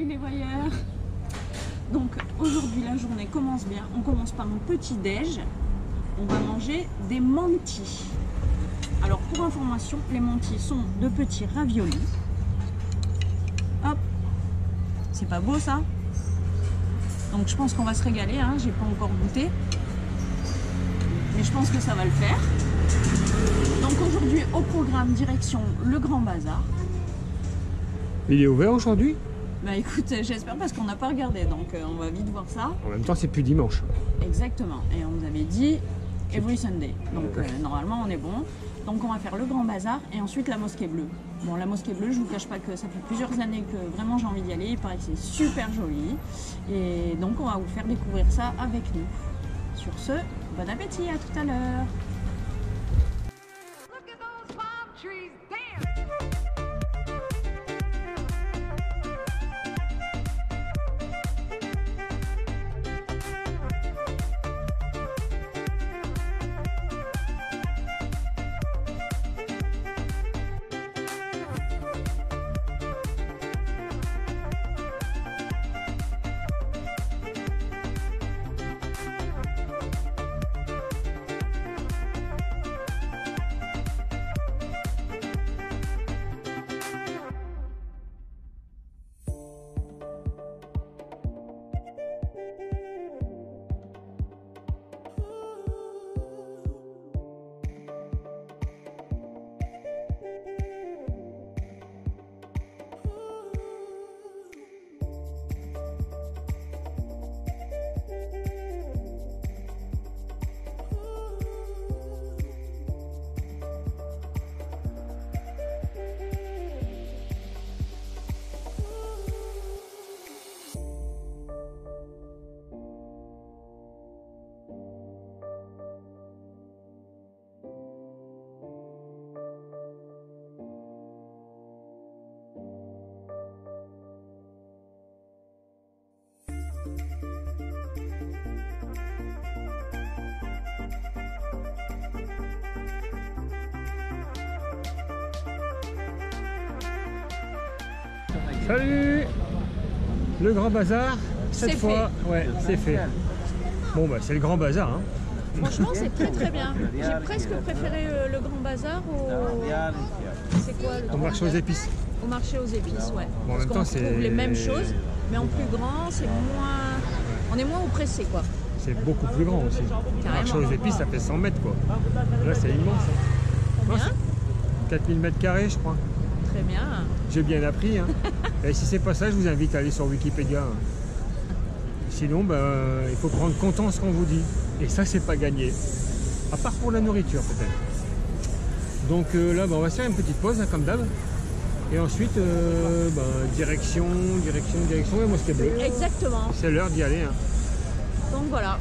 les voyeurs. Donc aujourd'hui la journée commence bien. On commence par un petit déj. On va manger des mantis. Alors pour information, les mantis sont de petits raviolis. Hop, c'est pas beau ça? Donc je pense qu'on va se régaler, hein. J'ai pas encore goûté. Mais je pense que ça va le faire. Donc aujourd'hui au programme direction le Grand Bazar. Il est ouvert aujourd'hui? Bah écoute, j'espère parce qu'on n'a pas regardé, donc on va vite voir ça. En même temps, c'est plus dimanche. Exactement, et on nous avait dit every Sunday, donc normalement on est bon. Donc on va faire le Grand Bazar et ensuite la Mosquée Bleue. Bon, la Mosquée Bleue, je vous cache pas que ça fait plusieurs années que vraiment j'ai envie d'y aller, il paraît que c'est super joli. Et donc on va vous faire découvrir ça avec nous. Sur ce, bon appétit, à tout à l'heure. Salut! Le Grand Bazar, cette fois, ouais, c'est fait. Bon, bah, c'est le Grand Bazar, hein. Franchement, c'est très très bien. J'ai presque préféré le Grand Bazar au... C'est quoi le Au Grand marché aux Bazar? épices. Au marché aux épices, ouais. Bon, en Parce même qu'on temps, retrouve c'est les mêmes choses, mais en plus grand, c'est moins... On est moins oppressé, quoi. C'est beaucoup plus grand aussi. Le marché aux épices, ça fait 100 mètres, quoi. Là, c'est immense. Hein. Combien? 4000 mètres carrés, je crois. Très bien. J'ai bien appris. Hein. Et si c'est pas ça, je vous invite à aller sur Wikipédia. Sinon, ben, il faut prendre compte en ce qu'on vous dit. Et ça, c'est pas gagné. À part pour la nourriture, peut-être. Donc là, ben, on va se faire une petite pause, hein, comme d'hab. Et ensuite, ben, direction la Mosquée Bleue. Exactement. C'est l'heure d'y aller. Hein. Donc voilà,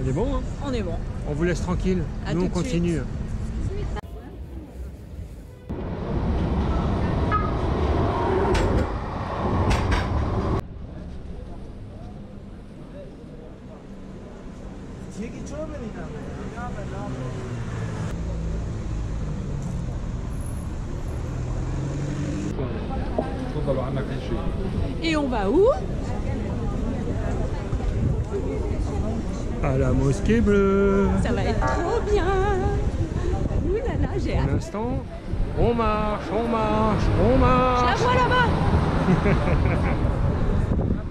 On est bon, hein? on est bon. On vous laisse tranquille. À Nous, on tout de suite. continue. Et on va où? À la Mosquée Bleue. Ça va être trop bien. Ouh là là, j'ai Pour hâte. l'instant, on marche, on marche, on Je la marche. vois là-bas.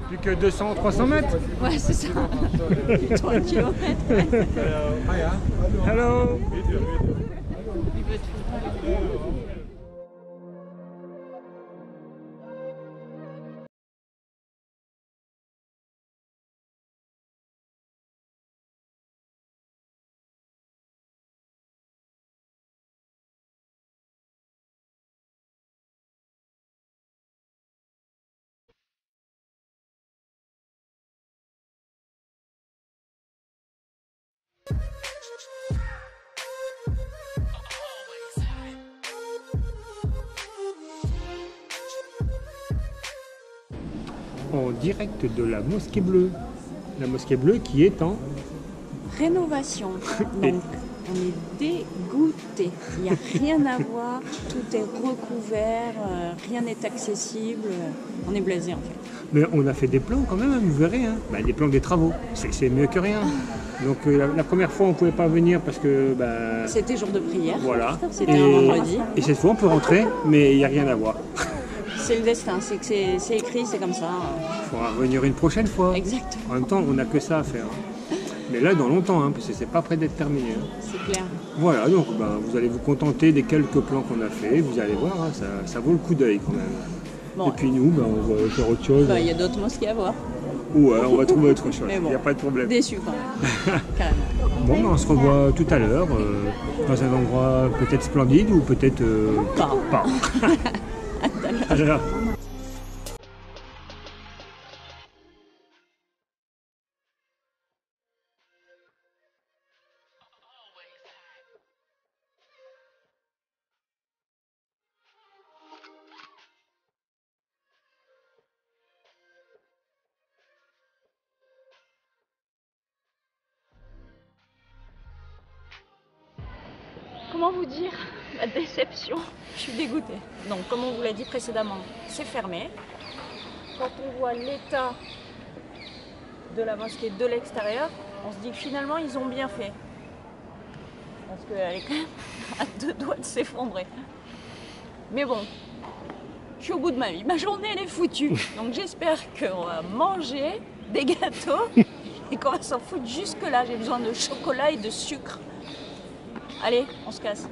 Plus que 200-300 mètres. Ouais, c'est ça. 3 km. Hello. En direct de la Mosquée Bleue. La Mosquée Bleue qui est en... Rénovation. Donc, on est dégoûté. Il n'y a rien à voir. Tout est recouvert. Rien n'est accessible. On est blasé en fait. Mais on a fait des plans quand même, hein, vous verrez. Hein. Bah, des plans des travaux, c'est mieux que rien. Donc la première fois, on ne pouvait pas venir parce que... Bah, c'était jour de prière. Voilà. C'était un vendredi. Et cette fois, on peut rentrer, mais il n'y a rien à voir. C'est le destin, c'est que c'est écrit, c'est comme ça. Il faudra revenir une prochaine fois. Exactement. En même temps, on n'a que ça à faire. Mais là, dans longtemps, hein, parce que c'est pas près d'être terminé. Hein. C'est clair. Voilà, donc vous allez vous contenter des quelques plans qu'on a fait. Vous allez voir, hein, ça vaut le coup d'œil quand même. Bon. Et puis nous, on va faire autre chose. Il y a d'autres mosquées à voir. Ouais, on va trouver autre chose. Il bon, n'y a pas de problème. Déçu quand même. Carrément. Bon, on se revoit tout à l'heure dans un endroit peut-être splendide ou peut-être pas. À tout à l'heure. Comment vous dire la déception? Je suis dégoûtée. Donc, comme on vous l'a dit précédemment, c'est fermé. Quand on voit l'état de la mosquée de l'extérieur, on se dit que finalement, ils ont bien fait. Parce qu'elle est quand même à 2 doigts de s'effondrer. Mais bon, je suis au bout de ma vie. Ma journée, elle est foutue. Donc, j'espère qu'on va manger des gâteaux et qu'on va s'en foutre jusque-là. J'ai besoin de chocolat et de sucre. Allez, on se casse.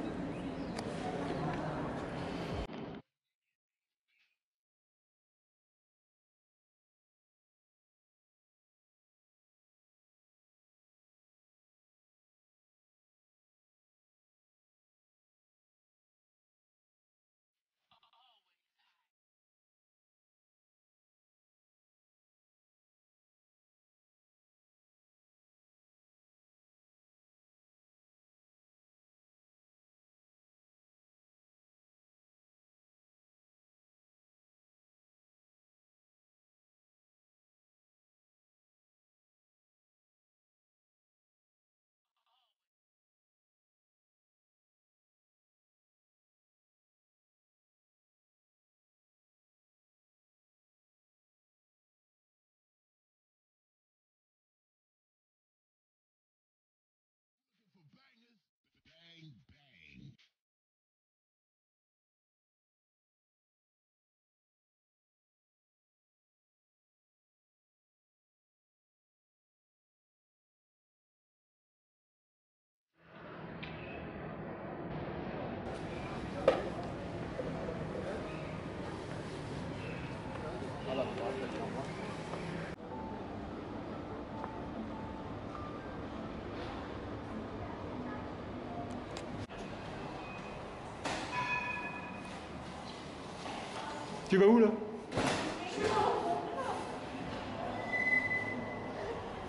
Tu vas où là?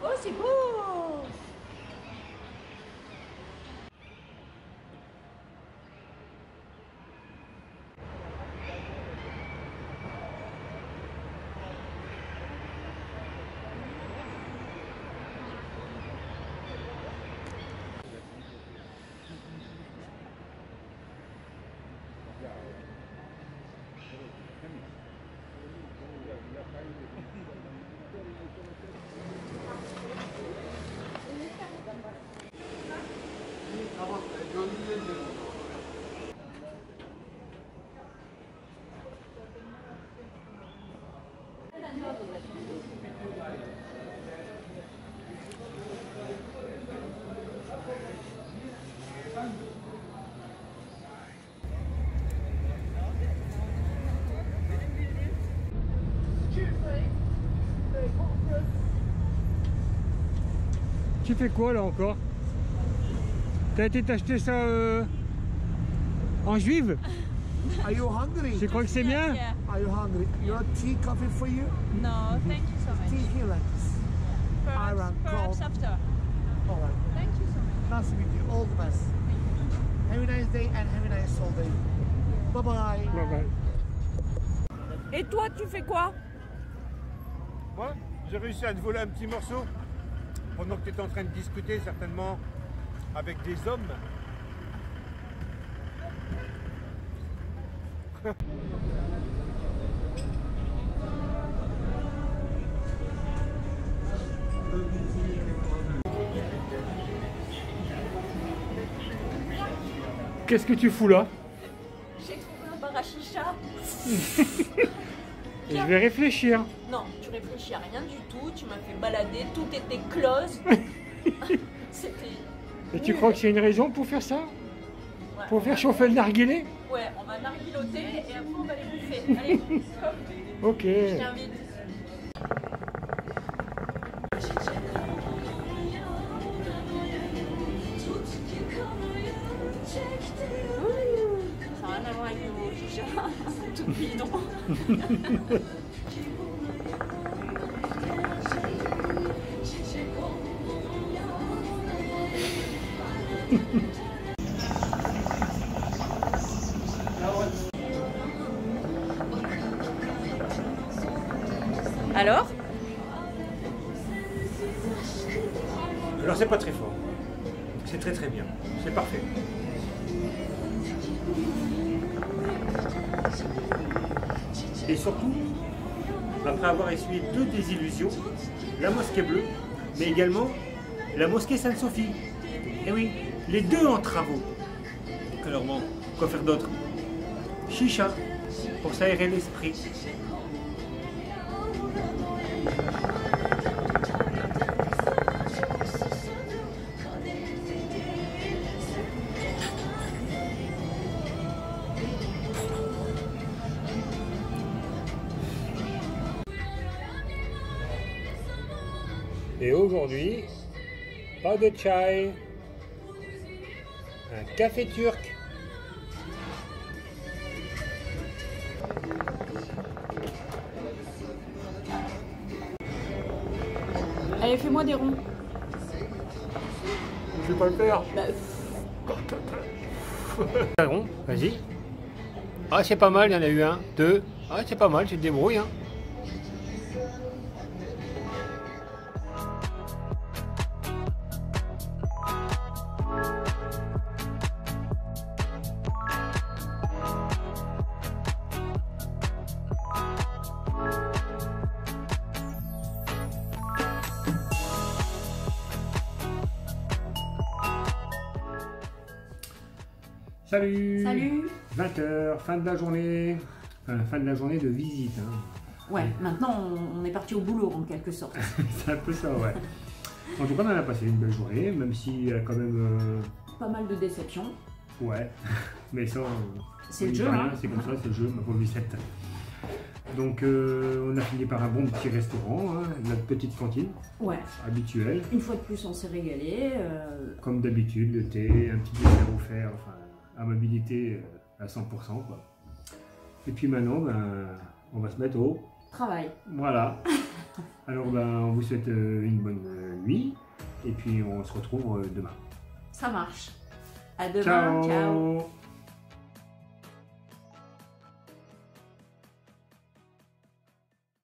Oh, c'est beau! Tu fais quoi là encore? T'as été t'acheter ça en juive? Are you hungry? Tu crois que c'est bien? Yeah. Are you hungry? You want tea, coffee for you? No, thank you so much. Tea here like this. Iron Perhaps cold. after. All right. Thank you so much. Nice to meet you. All the best. Have a nice day and have a nice all day. Bye bye. Bye bye. Et toi, tu fais quoi? Moi, j'ai réussi à te voler un petit morceau pendant que tu étais en train de discuter certainement avec des hommes. Qu'est-ce que tu fous là? J'ai trouvé un bar à chicha. Je vais réfléchir. Non, tu réfléchis à rien du tout, tu m'as fait balader, tout était close. C'était... Et tu crois que c'est une raison pour faire ça? Ouais, Pour faire chauffer le narguilé? Ouais, on va narguiloter et après on va les bouffer. Allez, hop, Ok. je t'invite. Ça n'a rien à voir avec le chicha, tout bidon. Alors? Alors c'est pas très fort. C'est très très bien. C'est parfait. Et surtout, après avoir essuyé 2 désillusions, la mosquée bleue, mais également la mosquée Sainte-Sophie. Et oui, les deux en travaux. Alors bon, quoi faire d'autre? Chicha, pour s'aérer l'esprit. Et aujourd'hui, pas de chai, un café turc. Allez, fais-moi des ronds. Je vais pas le faire. Bah, Rond, vas-y. Ah, c'est pas mal, il y en a eu un, 2. Ah, c'est pas mal, tu te débrouilles. Hein. Salut. Salut. 20h, fin de la journée. Enfin, fin de la journée de visite. Hein. Ouais, maintenant on est parti au boulot en quelque sorte. C'est un peu ça, ouais. En tout cas, on en a passé une belle journée, même s'il y a quand même... Pas mal de déceptions. Ouais, mais ça... C'est on le y jeu, va rien, hein. c'est comme ça, c'est le jeu, ma pauvre Lucette. Donc, on a fini par un bon petit restaurant, hein, notre petite cantine Ouais. habituelle. Une fois de plus, on s'est régalé. Comme d'habitude, le thé, un petit dessert offert, enfin, amabilité à 100%, quoi. Et puis maintenant, ben, on va se mettre au... Travail. Voilà. Alors, ben, on vous souhaite une bonne nuit, et puis on se retrouve demain. Ça marche. À demain. Ciao.